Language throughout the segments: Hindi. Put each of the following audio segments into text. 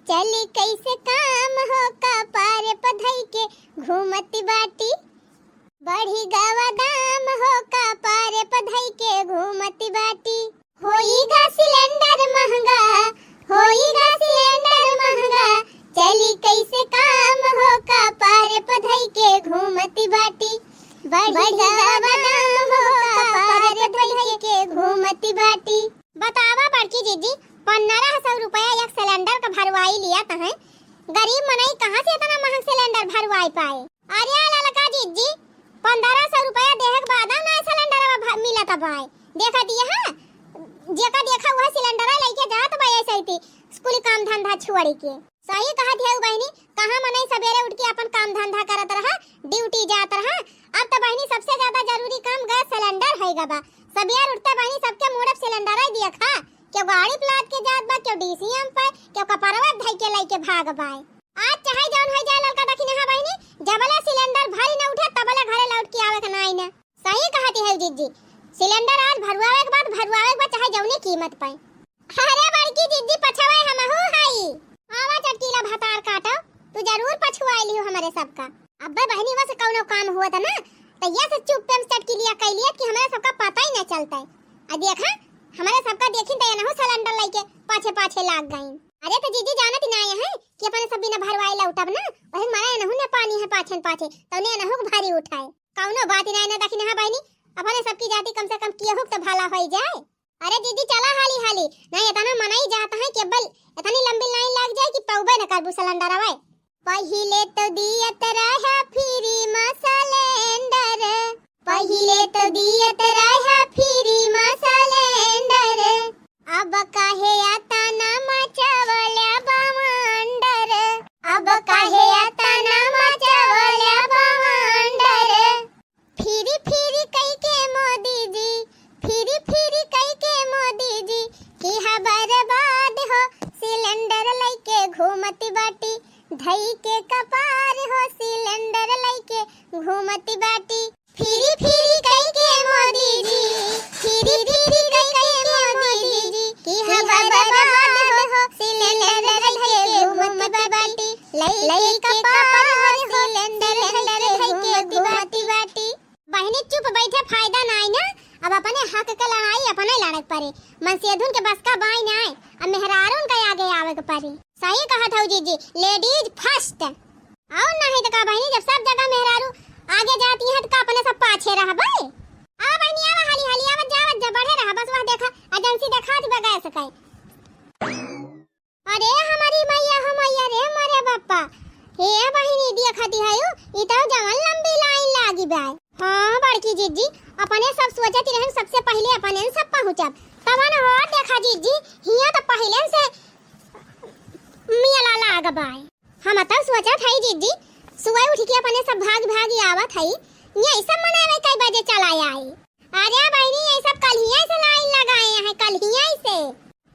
चली कैसे काम हो का पारे पधई के घूमती बाटी। बढ़ी गवा दाम हो का पारे पधई के घूमती बाटी। होईगा सिलेंडर महंगा, होईगा सिलेंडर महंगा, चली कैसे काम हो का पारे पधई के घूमती बाटी। बढ़ी गवा दाम हो का पारे पधई के घूमती बाटी। बतावा बड़की जीजी 1500 रुपया एक सिलेंडर का भरवाई लिया है। गरीब मनई कहाँ से इतना महंगा सिलेंडर भरवाई पाए। अरे ललका जीजी 1500 रुपया देहे के बाद ना सिलेंडर मिलत भाई। देखा दिया है जेका देखा हुआ सिलेंडर लेके जात भाई ऐसे ही स्कूल काम धंधा छोड़ के। सही कहा थे बहनी, कहाँ मनई सवेरे उठ के अपन काम धंधा करत रहा, ड्यूटी जात रहा। अब तो बहनी सबसे ज्यादा जरूरी काम गैस सिलेंडर है गबा। सवेरे उठते बहनी सबके मुंह पे सिलेंडर ही दिया खा। क्यों गाड़ी प्लाट के जात बा, क्यों डीसीएम पे, क्यों कपरवा धई के लेके भाग बाय। आज चाहे जौन हो जाए ललका दखी नहा बहनी, जबले सिलेंडर भरी न उठे तबले घरे लौट के आवे के नाई ना। सही कहती है जीजी, सिलेंडर आज भरवावे के बाद चाहे जौने कीमत पाए। अरे बड़की जीजी पछवाए हमहू हाई। आवा चटकीला भतार काटो, तू जरूर पछुआई लियो हमारे सबका। अब्बे बहनी वसे कौनो काम हुआ था ना, तो ये से चुप पे चटकीलिया कैलिया कि हमारे सबका पता ही न चलता है। आ देखा हमारे सबका देखिन तो ना सिलेंडर लेके पाछे पाछे लाग गई। अरे तो जीजी जानत ना है कि अपने सब बिना भरवाई लौटब ना, वही मारे नहु ने पानी है पाछे पाछे तो ने नहु भारी उठाए। कौनो बात ना ना दखी ना बहनी, अपने सबकी जाति कम से कम किए हुक तो भला हो जाए। अरे दीदी चला हाली हाली, नहीं इतना मनाई जाता है कि बल इतनी लंबी लाइन लग जाए कि पौबे न करबू सिलेंडर आवे। पहिले तो दियत रहा फ्री सिलेंडर, पहिले तो दियत रहा फ्री सिलेंडर, अब काहे आता ना मचवल्या बवंडर, अब काहे आता ना मचवल्या बवंडर। फिरी फिरी कई के मोदी जी, फिरी फिरी कई के मोदी जी, कि बर्बाद हो सिलेंडर लेके घूमती बाटी। धई के कपार हो सिलेंडर लेके घूमती बाटी। फिरी फिरी कई के मोदी जी, फिरी फिरी कई के मोदी जी, कि बर्बाद हो सिलेंडर लेके घूमती बाटी। लई कपार हो सिलेंडर लेके घूमती बाटी। बहनी चुप बैठे फायदा नहीं ना, अब अपने हक के लड़ाई अपने लड़क पड़े। मनसेधुन के बस का बाई ना आए, अब मेहरारून का आगे आवे के पड़े। सही कहा था जीजी, लेडीज फर्स्ट। और नहीं तो का बहनी जब सब जगह मेहरारू आगे जाती है तो अपने सब पाछे रह भाई। आ बहनी आवा हाली हाली आवा जावत जा बढ़े रहा, बस वह देखा एजेंसी देखा थी बगैर सकाई। अरे हमारी मैया हो मैया रे मारे बापा, हे बहनी देखती है यू ई तो जवन लंबी लाइन लागी बाय। हां बड़की जीजी अपने सब सोचती रहन सबसे पहले अपने सब पहुंचब, तब न हो देखा जीजी हिया तो पहले से मियाला लाग बाय। हम तो सोचत है जीजी सुबह उठ के अपने सब भाग भाग आवत है, ये सब मनावे कई बजे चला आई। अरे बहनी ये सब कल ही से लाइन लगाए हैं, कल ही से।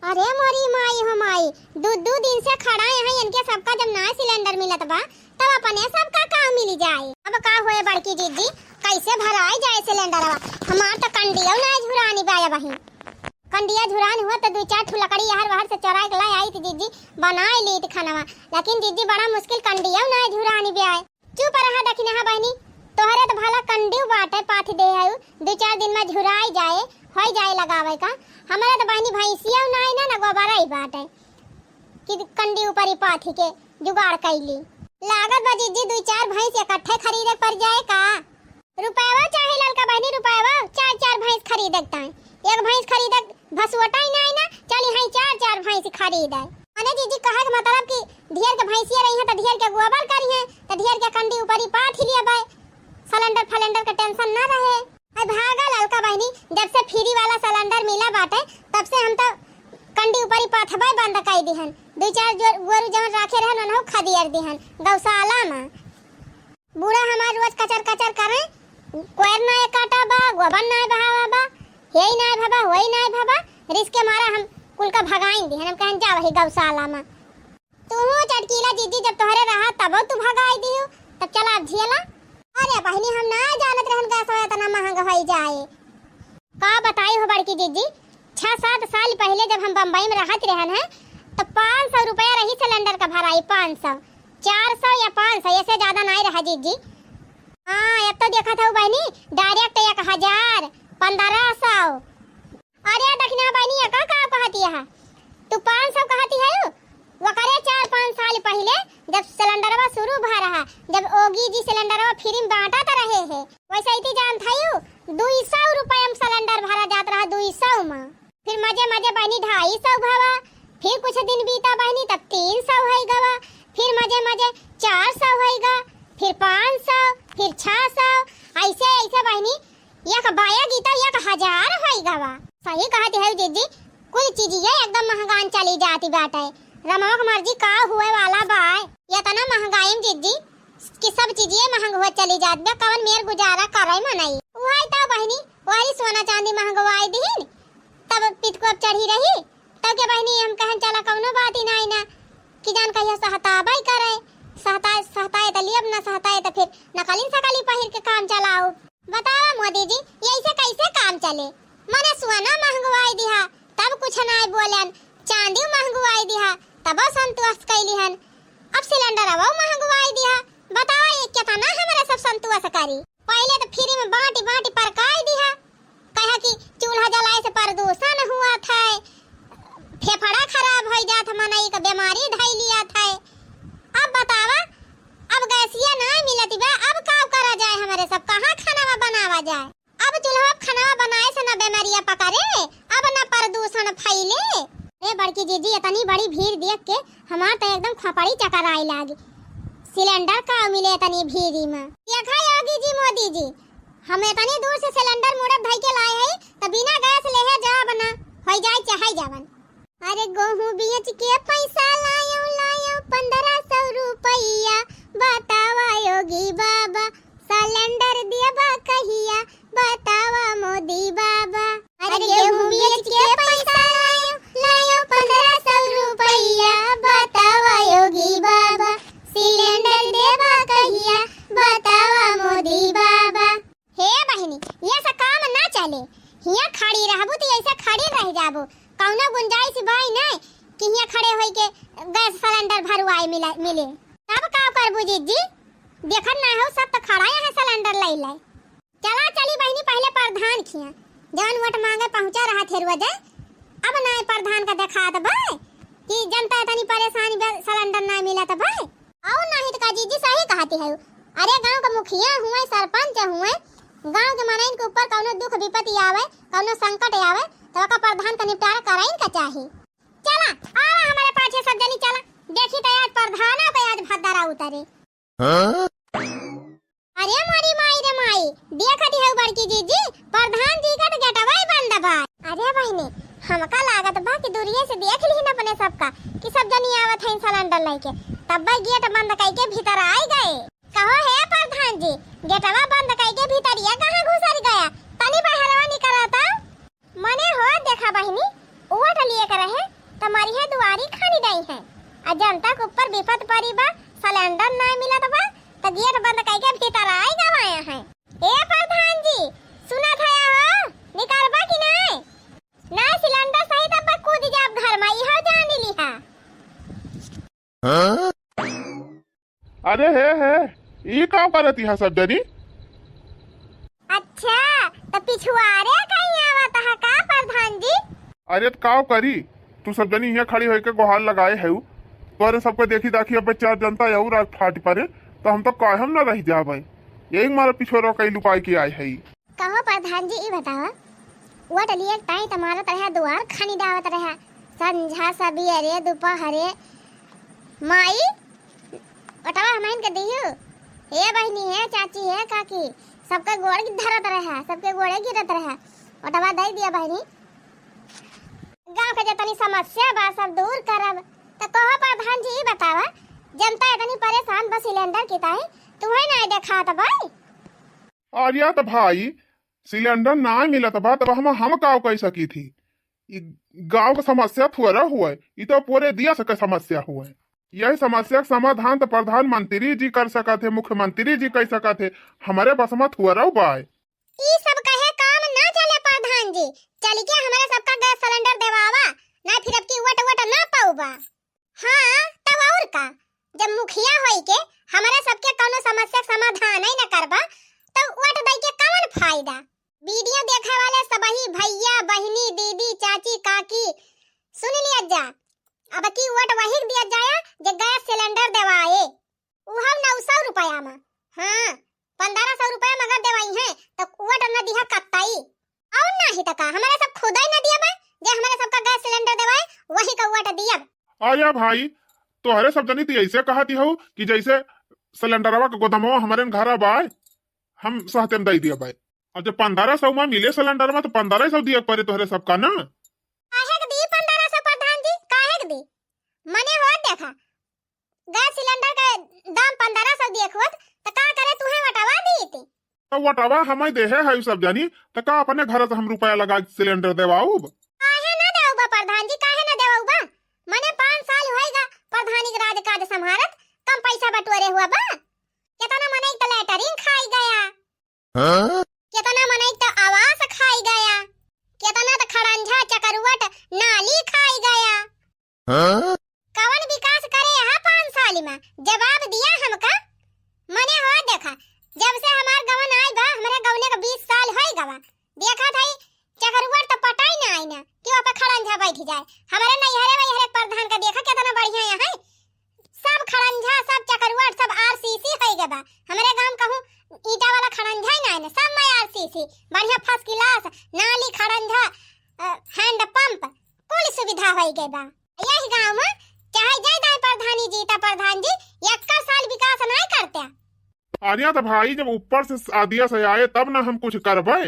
अरे मोरी माई हो माई, दो दिन से खड़ा है इनके सबका जब नया सिलेंडर मिलत बा तब अपने सबका काम मिल जाए। अब का होए बड़की जीजी कैसे भराई जाए सिलेंडरवा। हमार तो कंडियो ना झुरानी बाया बहिन, कंडिया झुरान हुआ तो दो चार ठु लकड़ी यार बाहर से चोरा के लाई आई थी जीजी बनाए ली थी खानावा, लेकिन जीजी बड़ा मुश्किल कंडियो ना झुरानी बे आए। चुप रहा दखी ना बहनी, तोहरे तो भला कंडियो बाटे पाथ दे आयु, दो चार दिन में झुराई जाए हो जाए लगावे का। हमारा तो बहनी भैंसिया ना ना गोबारा ही बाटे कि कंडी ऊपर ही पाथी के जुगाड़ कैली। लागत बा जीजी दो चार भैंस इकट्ठे खरीदे पड़ जाए का। रुपयावा चाहे ललका बहनी, रुपयावा चार चार भैंस खरीदता है, एक भैंस खरीद भसवटा ही ना चली है चार चार भैंस खरीद। माने जीजी कहे के मतलब कि ढेर के भैंसिया रही है तो ढेर के गोबर करी है तो ढेर के कंडी ऊपर ही पाथ ही लिया बाय, सिलेंडर फलेंडर का टेंशन ना रहे। अब भागा ललका बहनी, जब से फ्री वाला सिलेंडर मिला बाटे तब से हम तो कंडी ऊपर ही पाथबाई बंद कर दिहन। दो चार गोरु जवन राखे रहन उन्हों खदियर दिहन गौशाला में। बूढ़ा हमार रोज कचर कचर करे, कोयर ना काटा बा, गोबर ना बहावा बा, हेई ना भाबा होई ना भाबा, रिस्क के मारा हम कुल का भगाई दिहन। हम कहन जा वही गौशाला में। तू चटकीला जीजी जब तोहरे रहा तब तू भगाई दियो, तब चला अब झेला। अरे बहनी हम ना जानत रहन गैस होए इतना महंगा हो जाए। का बताई हो बड़की जीजी 6-7 साल पहले जब हम बम्बई में रहत रहन है तो 500 रुपया रही सिलेंडर का भराई। 500 400 या 500 ऐसे ज्यादा नहीं रहा जीजी। हाँ अब तो देखा था बहनी डायरेक्ट 1000 1500। अरे दक्षिणा बहनी का कहती है तू 500 कहती है वो करे 4-5 साल पहले जब सिलेंडरवा शुरू भा रहा, जब ओगी जी सिलेंडरवा फ्री में बांटा तो रहे है, वैसे ही जान था 200 रुपया में सिलेंडर भरा जाता रहा 200 में। फिर मजे मजे बहनी 250 भावा, फिर कुछ दिन बीता बहनी तब 300 है गवा, फिर मजे मजे 400 होएगा, फिर 500, फिर 600, ऐसे ऐसे बहनी एक बाया गीता 1000 होएगा वा। सही कहती है जीजी, कोई चीज ये एकदम महंगाई चली जाती बाटे। रमवा की मर्जी का हुए वाला बाय, ये तना महंगाई में जीजी कि सब चीजें महंग हो चली जात बे, कवन मेर गुजारा करे मनई। वही तो बहनी वही सोना चांदी महंगवाई दीन तब पिट को चढ़ी रही, तब के बहनी हम कहन चला कौनो बात ही नहीं ना कि जान कहिया सहताबाई करे, सहताए त लियब ना सहताए त फिर नकलिन सकली पहिर के काम चलाओ। बतावा मोदी जी ये ऐसे कैसे काम चले? मने सोना महंगवाई दिया तब कुछ नहीं बोलन, चांदी महंगवाई दिया तब संतोष कैली हन, अब सिलेंडर अब महंगवाई दिया। बतावा ये कितना हमारे सब संतोष करी? पहले तो फ्री में बांटी बांटी परकाई दिया, कहा कि चूल्हा जलाए से प्रदूषण हुआ था, फेफड़ा खराब हो जात मनई का बीमारी धई लिया था। अब बतावा अब गैसिया नहीं मिलती बा, अब का करा जाए? हमारे सब कहाँ खाना बनावा जाए? अब चूल्हा खाना बनाए से न बीमारियां पकड़े, अब न प्रदूषण फैले। ए बड़की जीजी इतनी बड़ी भीड़ देख के हमार तो एकदम खपड़ी चक्कर आए लागी। सिलेंडर का मिले इतनी भीड़ में? देखा योगी जी मोदी जी हम इतनी दूर से सिलेंडर मुड़ब धई के लाए हैं तो बिना गैस लेहे जा बना हो जाए चाहे जावन। अरे गेहूं बेच के पैसा लायो 1500 रुपया, बतावा योगी बाबा सिलेंडर देबा कहिया, बतावा मोदी बाबा। अरे गेहूं बेच के पैसा लायो 1500 रुपया, बतावा योगी बाबा सिलेंडर देबा कहिया, बतावा मोदी बाबा। हे बहनी ये सब काम ना चले, हिया खड़ी रहबू तो ऐसे खड़ी रह जाबू, कौनो गुंजाइश भाई नहीं कि हिया खड़े होई के गैस सिलेंडर भरवाए मिले। तब का करबू जीजी? देखत ना हो सब तो खड़ा है सिलेंडर ले ले। चला चली बहनी पहले प्रधान खिया जौन वोट मांगे पहुंचा रहा थे रोज, अब नहीं प्रधान का देखा तो भाई कि जनता इतनी परेशानी सिलेंडर नहीं मिला तो भाई। और नहीं तो का जीजी सही कहती है। अरे गांव का मुखिया हुए सरपंच हुए, गांव के मनइन के ऊपर कौनो दुख विपत्ति आवे कौनो संकट आवे तो का प्रधान का निपटारा कराइन का चाहिए। चला आ हमारे पाछे सब जनी चला, देखी तो आज प्रधान पे आज भद्दारा उतरे। अरे मारी माई रे माई देखती है बड़की जीजी प्रधान जी का तो गेटवा ही बंद बा। अरे बहनी हमका लागत बा कि दूरिये से देख ली न अपने सबका कि सब जनी आवत है सिलेंडर लेके, तब भाई गेट बंद करके भीतर आ गए। कहो है प्रधान जी गेटवा बंद करके भीतरिया कहां घुस गया? तनी बाहरवा निकलता मने हो देखा बहनी ओट लिए कर रहे तुम्हारी है दुआरी खानी नहीं है, आ जनता के ऊपर विपत पड़ी बा, सिलेंडर नहीं मिला तो बा तो गेट बंद करके भीतर आए गवाया है। ए प्रधान जी सुना था हो निकालबा कि नहीं? ना सिलेंडर सही तब कूद जाब घर में इहो जान ली है। अरे है ये काम करती है सब जनी? अच्छा तो पिछुआरे कहीं आवत है का प्रधान जी? अरे तो का करी तू सब जनी यहाँ खड़ी होके गुहार लगाए है तोरे सबको देखी दाखी अब चार जनता यू रात फाट पड़े तो हम तो कायम न रह जाबे, यही मारे पिछोरो कई लुकाई के आए है। कहो प्रधान जी ये बताओ वोट लिए टाइम तुम्हारा तरह दुआर खानी दावत रहा संझा सबेरे दोपहरे माई ओटवा हमाइन के दियो। हे बहनी है चाची है काकी सबके गोड़ धरत रहा, सबके गोड़े गिरत रहा, ओटवा दे दिया बहनी। गांव के जतनी समस्या बा सब दूर करब तो कहो प्रधान जी ये बतावा जनता इतनी परेशान बस सिलेंडर की ताई तुम्हें नहीं देखा तो भाई? अरे तो भाई सिलेंडर ना मिला तो बात हम का कह सकी थी, गांव का समस्या थोड़ा हुआ ये तो पूरे दिया सके समस्या हुआ, यही समस्या का समाधान तो प्रधानमंत्री जी कर सका थे, मुख्यमंत्री जी कर सका थे, हमारे बस में थोड़ा बाय। ये सब कहे काम ना चले प्रधान जी, चल के हमारे सबका गैस सिलेंडर देवावा ना फिर अब की वट ना पाऊबा। हाँ तब और का, जब मुखिया होई के हमारे सबके कोनो समस्या के समाधान ही न करबा तो वोट दई के कौन फायदा। वीडियो देखे वाले सबही भैया बहिनी दीदी चाची काकी सुन लिया जा, अब की वोट वही दिया जाए जे गैस सिलेंडर देवाए, उहम 900 रुपया में। हाँ 1500 रुपया मगर देवाई है तो वोट न दिया कत्ताई और नहीं तो का हमारे सब खुद ही न दिया बा, जे हमारे सबका गैस सिलेंडर देवाए वही का वोट दिया। आया भाई तोहरे सब जनी तो ऐसे कहती हो कि जैसे सिलेंडरवा के गोदामवा हमारे घर बाय हम सहते में दई दिया भाई, और जब 1500 में मिले सिलेंडर में तो 1500 दिया पड़े तोहरे सबका ना। काहे के दी 1500 प्रधान जी, काहे के दी? मने हो देखा गैस सिलेंडर का दाम 1500 देखवत तो का करे तुहे वटवा दी थी। तो वटवा हमें देहे है सब जानी तो का अपने घर से हम रुपया लगा सिलेंडर देवाऊ। काहे ना देउबा प्रधान जी, काहे ना देउबा? मने 5 साल होएगा प्रधानी के राजकाज संभारत, कम पैसा बटोरे हुआ बा। केतना मने तो लेटरिंग खाई गया, केतना मने तो आवास खाई गया, केतना तो खड़ंझा चकरवट नाली खाई गया। कवन विकास करे यहाँ 5 साल में? जवाब दिया हमका। मने हो देखा जब से हमार गवन आई बा, हमारे गवने का 20 साल होई गवा, देखा था चकरवट तो पटाई ना आई ना कि वहाँ पे खड़ंझा बैठ जाए। हमारे नैहरे में हर प्रधान का देखा कितना बढ़िया यहाँ है, सब खड़ंझा सब चकरवट सब आरसीसी होई गवा। हमारे गांव कहूँ ईटा वाला खड़ंझा ही ना है, सब में आरसीसी बढ़िया फर्स्ट क्लास नाली खड़ंझा हैंड पंप कुल सुविधा होई गई बा। यही गांव में चाहे जय दाई प्रधानी जी ता प्रधान जी 1 साल विकास नहीं करते। आर्या तो भाई जब ऊपर से आदिया से आए तब ना हम कुछ करबे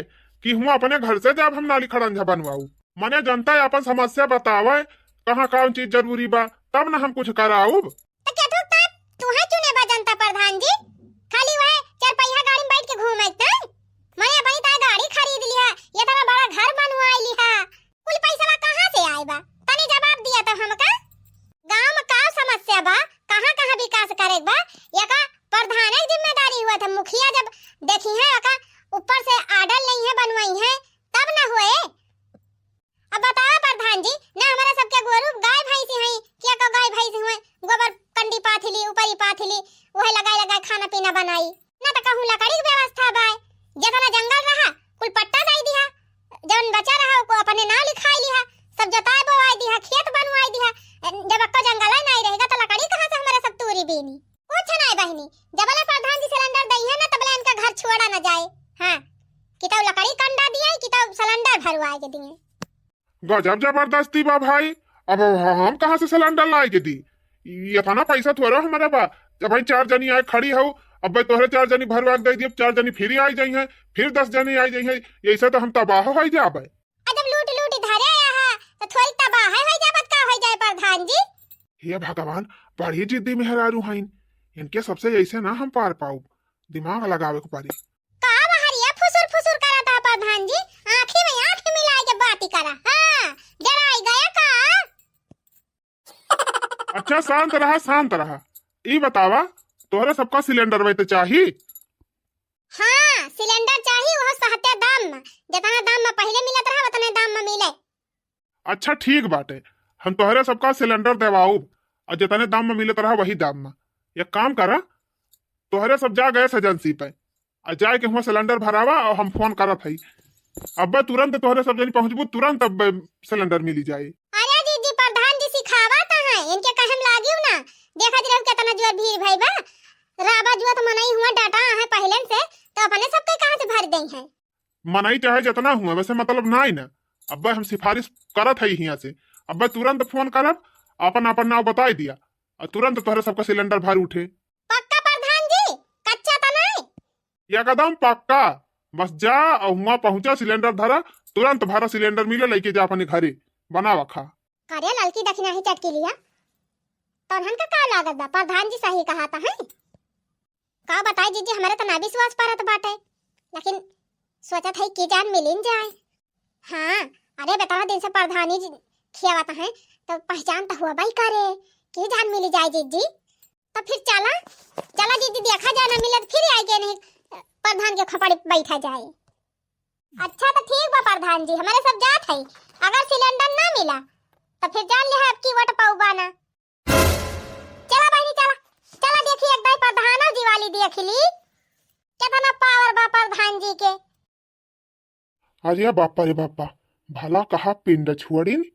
कि हम अपने घर से जब हम नाली खड़ंझा बनवाऊ। मने जनता अपन समस्या बतावे कहाँ कौन चीज जरूरी बा तब ना हम कुछ कराऊ। तो क्या तू है चुने बा जनता प्रधान जी, खाली वह 4 पहिया गाड़ी में बैठ के घूमत ना। मने भाई ता गाड़ी खरीद लिया, ये तरह बड़ा घर बनवाई लिया, कुल पैसा कहाँ से आए बा? तनी जवाब दिया तो हमका। गांव में का समस्या बा, कहाँ विकास करे बा, या का प्रधान की जिम्मेदारी हुआ था। मुखिया जब देखी है का ऊपर से आर्डर नहीं है बनवाई है तब ना हुए। अब बताओ प्रधान जी ना हमारा सबके गोरु गाय भैंस हैं, क्या को गाय भैंस हुए गोबर कंडी पाथली ऊपर ही पाथली वह लगाए खाना पीना बनाई ना तो कहूं लकड़ी की व्यवस्था बा। जितना जंगल रहा कुल पट्टा दे दिया, जवन बचा रहा को अपने नाम लिखाई लिया, सब जोताई बोवाई दिया, खेत बनवाई दिया। जब अक्का जंगल नहीं रहेगा तो लकड़ी कहां से हमारा सब तूरी बेनी कुछ नहीं बहनी। जबले प्रधान जी सिलेंडर दई है ना तबले इनका घर छोड़ा ना जाए। हां किताब लकड़ी कंडा दिया है, किताब सिलेंडर भरवाए के दिए। गजब जबरदस्ती बा भाई, अब हम कहाँ से सिलेंडर लाए के दी? ये था ना पैसा थोड़ा हमारे पास। जब भाई 4 जनी आए खड़ी हो, अब भाई तोहरे 4 जनी भरवा दे दिए, 4 जनी फिर आई जाई है, फिर 10 जनी आई जाई है, ऐसे तो हम तबाह हो जाबे। जब लूट धरे आया तो थोड़ी तबाह हो जाबत का हो जाए प्रधान जी। हे भगवान बड़ी जिद्दी मेहरारू हईन, इनके सबसे ऐसे ना हम पार पाऊ, दिमाग लगावे को पारी। का बहरिया फुसुर करा था प्रधान जी, आंखें में आंखें मिलाए के बात करा। हां डराई गया का। अच्छा शांत रहा। ई बतावा तोहरे सबका सिलेंडर वे तो चाहिए? हाँ सिलेंडर चाहिए, वह सहते दाम में, जितना दाम में पहले मिलत रहा उतने दाम में मिले। अच्छा ठीक बाटे, हम तोहरे सबका सिलेंडर देवाऊ और जितने दाम में मिलत रहा वही दाम में। एक काम करा तोहरे सब जा गए एजेंसी पे और जाए के हुआ सिलेंडर भरावा और हम फोन करत हई, अब तुरंत तोहरे सब जनी पहुंचबू तुरंत अब सिलेंडर मिली जाए। अरे दीदी प्रधान जी सिखावा ता है इनके कहम लागियो ना, देखा जरा कितना जोर भीड़ भाई बा। राबा जुआ तो मनाई हुआ डाटा है पहले से, तो अपने सबके कहां से भर देई है। मनाई चाहे जितना हुआ वैसे मतलब ना ही ना। अब हम सिफारिश करत हई यहाँ से, अब तुरंत फोन करब अपन नाम बताई दिया और तुरंत तोहरे सबका सिलेंडर भर उठे। पक्का प्रधान जी, कच्चा तो नहीं? एकदम पक्का, बस जा और वहाँ पहुंचा सिलेंडर धरा, तुरंत भरा सिलेंडर मिले लेके जा अपने घरे बनावा खा। करे लड़की दक्षिणा ही चटकी लिया तो हन का लागत बा। प्रधान जी सही कहा था है का बताई दीदी, हमारे तो ना विश्वास परत बाटे, लेकिन सोचत है कि जान मिलिन जाए। हाँ अरे बता दिन से प्रधानी जी खियावत है तो पहचान तो हुआ भाई करे कि जान मिली जाए दीदी। तो फिर चला दीदी देखा जाए ना मिले फिर आएगे नहीं प्रधान के खपड़ी बैठा जाए। अच्छा तो ठीक बा प्रधान जी, हमारे सब जात है, अगर सिलेंडर ना मिला तो फिर जान ले आपकी वोट पाऊबा ना। अरे बापा रे बापा, भला कहा पिंड छुअड़ीन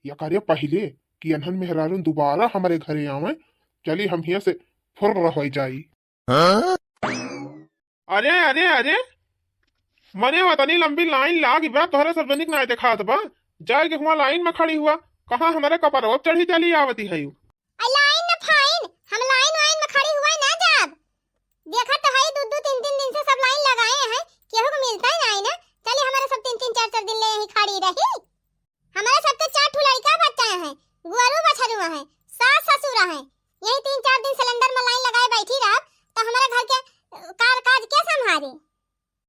या कार्य पहले कि अनहन मेहरारून दोबारा हमारे घरे आवे। चली हम हिया से फुर रह जाई। अरे अरे अरे, मने वतनी लंबी लाइन लागी बा, तोहरे सर्वनिक ना दिखात बा। जाए के हुआ लाइन में खड़ी हुआ, कहाँ हमारे कपड़ों चढ़ी चली आवती है। लाइन न फाइन, हम लाइन वाइन में खड़ी हुआ ना जाब। देखा तो है दो दो तीन तीन दिन से सब लाइन लगाए हैं, केहू को मिलता ही नहीं ना। चलिए हमारे सब तीन तीन चार चार दिन ले यहीं खड़ी रही। हमारे सब तो 4 ठो लड़का बच्चा है, गुआरू बछरुआ है, सास ससुरा है। यही 3-4 दिन सिलेंडर में लाइन लगाए बैठी रह तो हमारे घर के काज क्या संभाले।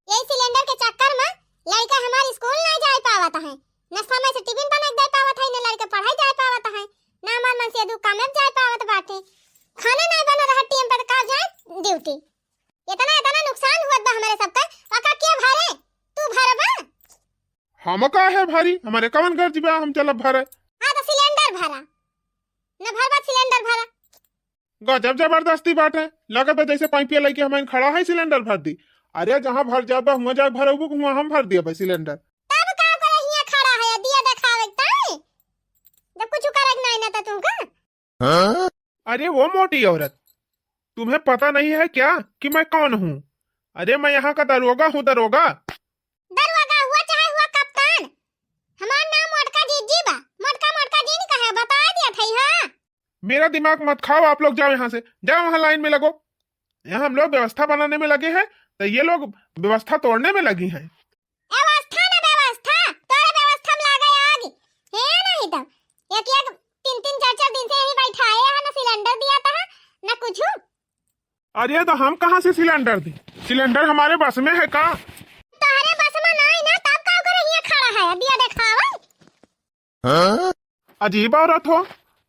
यही सिलेंडर के चक्कर में लड़का हमारे स्कूल नहीं जा पावत है, न समय से टिफिन बना दे पावत है, न लड़का पढ़ाई जा पावत है, न हमार मन से दू काम में जा पावत बाटे। खाना नहीं बना रहा टीम पर का जाए ड्यूटी। इतना इतना नुकसान हुआ बा हमारे सबका। काका क्या भरे, तू भरबा? हम का है भारी, हमारे कवन घर जीवा हम चलब भरे। हां तो सिलेंडर भरा, न भरबा सिलेंडर भरा। गजब जबरदस्ती बात है, लगत है जैसे पाइपिया लेके हमें खड़ा है सिलेंडर भर दी। अरे जहाँ भर जाबा हुआ जा भरबू, हुआ हम भर दिया भाई सिलेंडर। तब का करे हिया खड़ा है दिया दिखावे ताई, जब कुछ करे नहीं ना तो तू का। अरे वो मोटी औरत, तुम्हें पता नहीं है क्या कि मैं कौन हूँ? अरे मैं यहाँ का दरोगा हूँ, दरोगा। दरोगा हुआ चाहे हुआ कप्तान, हमार नाम मोटका जीजी बा। मोटका जी ने कहा बता दिया था। हां मेरा दिमाग मत खाओ, आप लोग जाओ यहाँ से, जाओ वहाँ लाइन में लगो। यहाँ हम लोग व्यवस्था बनाने में लगे हैं, तो ये लोग व्यवस्था तोड़ने में लगी हैं। व्यवस्था ना व्यवस्था, तोरे व्यवस्था में लागे आग है नहीं तो एक एक 3-3 4-4 दिन से यही बैठा है ना, सिलेंडर दिया था ना कुछ। अरे तो हम कहाँ से सिलेंडर दी? सिलेंडर हमारे बस में है का? तारे बस में नहीं ना, तब का करे हिया खड़ा है दिया दिखावे। अजीब औरत हो।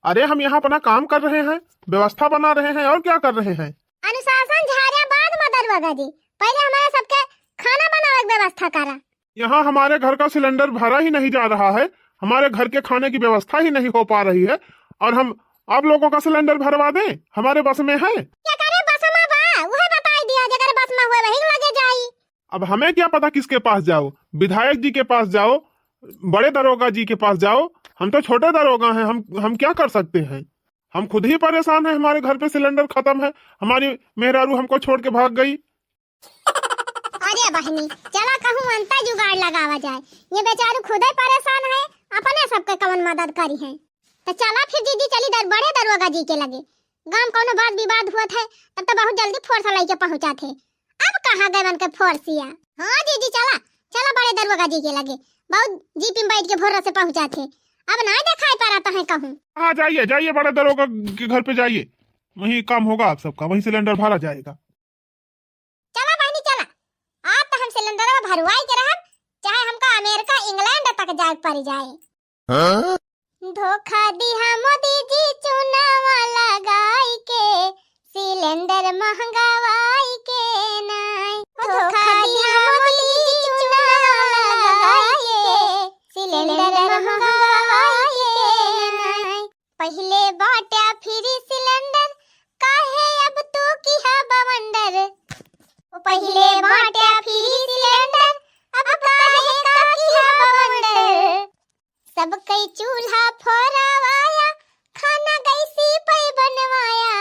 अरे हम यहाँ अपना काम कर रहे हैं, व्यवस्था बना रहे हैं, और क्या कर रहे हैं? अनुशासन झाड़िया बाद में दरोगा जी, पहले हमारे सबके खाना बनावे की व्यवस्था करा। यहाँ हमारे घर का सिलेंडर भरा ही नहीं जा रहा है, हमारे घर के खाने की व्यवस्था ही नहीं हो पा रही है, और हम आप लोगों का सिलेंडर भरवा दें? हमारे बस में है? क्या करे बस में बा, वह बताई दिया जगर बस में हुए वही लगे जाई। अब हमें क्या पता किसके पास जाओ, विधायक जी के पास जाओ, बड़े दरोगा जी के पास जाओ, हम तो छोटे दरोगा हैं, हम क्या कर सकते हैं? हम खुद ही परेशान हैं, हमारे घर पे सिलेंडर खत्म है, हमारी मेहरारू हमको छोड़ के भाग गई। अरे बहनी चला कहूँ अंता जुगाड़ लगावा जाए, ये बेचारू खुद ही परेशान है, अपने सबके कवन मदद करी है। तो चला फिर जीजी चली बड़े दरोगा जी के लगे। गांव कोनो बात विवाद हुआ थे तब तो बहुत जल्दी फोर्स लेके पहुंचा थे, अब कहाँ गए बन के फोर्सिया। हाँ जीजी चला चला बड़े दरोगा जी के लगे, बहुत जीप में बैठ के भोर से पहुंचा थे, अब ना दिखाई पा रहा है कहूँ। हाँ जाइए जाइए, बड़े दरोगा के घर पे जाइए, वही काम होगा आप सबका, वही सिलेंडर भरा जाएगा। चला बहनी चला, आज तो हम सिलेंडर भरवाई के रहब, चाहे हमका अमेरिका इंग्लैंड तक जाए पड़ जाए। धोखा दिया मोदी जी चुनावा लगाई के, सिलेंडर महंगावाई के नाय। धोखा दिया मोदी जी चुनावा लगाई के, सिलेंडर महंगावाई के नाय। पहले बाटा फिर सिलेंडर, काहे अब तू किहा बवंडर। पहले बाटा फिर सिलेंडर, अब काहे का किहा बवंडर। सब कई चूल्हा फोरावाया, खाना गैसी पे बनवाया।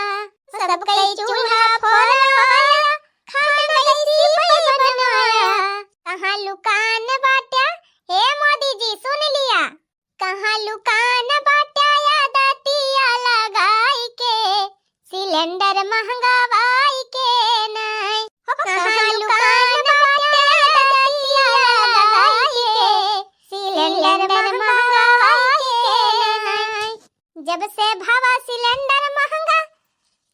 सब कई चूल्हा फोरावाया, खाना गैसी पे बनवाया। कहाँ लुकान बाटा, हे मोदी जी सुन लिया, कहाँ लुकान बाटा याद आतिया लगाई के, सिलेंडर महंगावाई के नाय। कहाँ लुकान बाटा याद आतिया लगाई के, सिलेंडर जब से भावा सिलेंडर महंगा,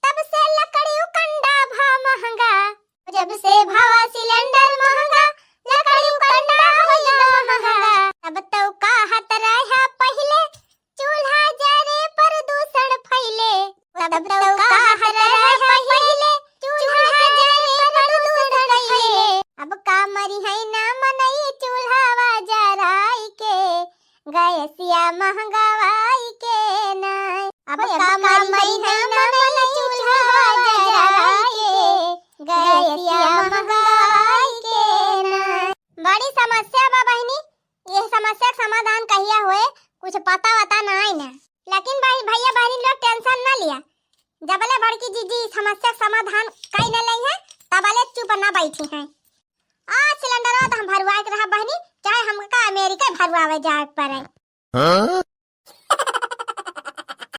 तब से लकड़ी कंडा भा महंगा। जब से भावा सिलेंडर महंगा, लकड़ी कंडा होया महंगा। तब तो कहत रहा पहले, चूल्हा जरे प्रदूषण फैले। तब तो कहत रहा पहले, चूल्हा जरे प्रदूषण फैले। अब का मरी है ना मनई चूल्हा जराई के, गैसिया महंगावाई के नाय। अब का मरी है ना मनई चूल्हा जराई के, गैसिया महंगावाई के नाय। बड़ी बड़ी समस्या बा बहनी, ये समस्या का समाधान कहिया होए कुछ पता वता नहीं ना। लेकिन भाई भैया बहनी लोग टेंशन ना लिया, जबले बड़की जीजी समस्या का समाधान कई न लई है तबले चुप ना बैठी हैं। सिलेंडर तो हम भरवा के रहा बहनी, चाहे हमका अमेरिका भरवावे जाए पड़े।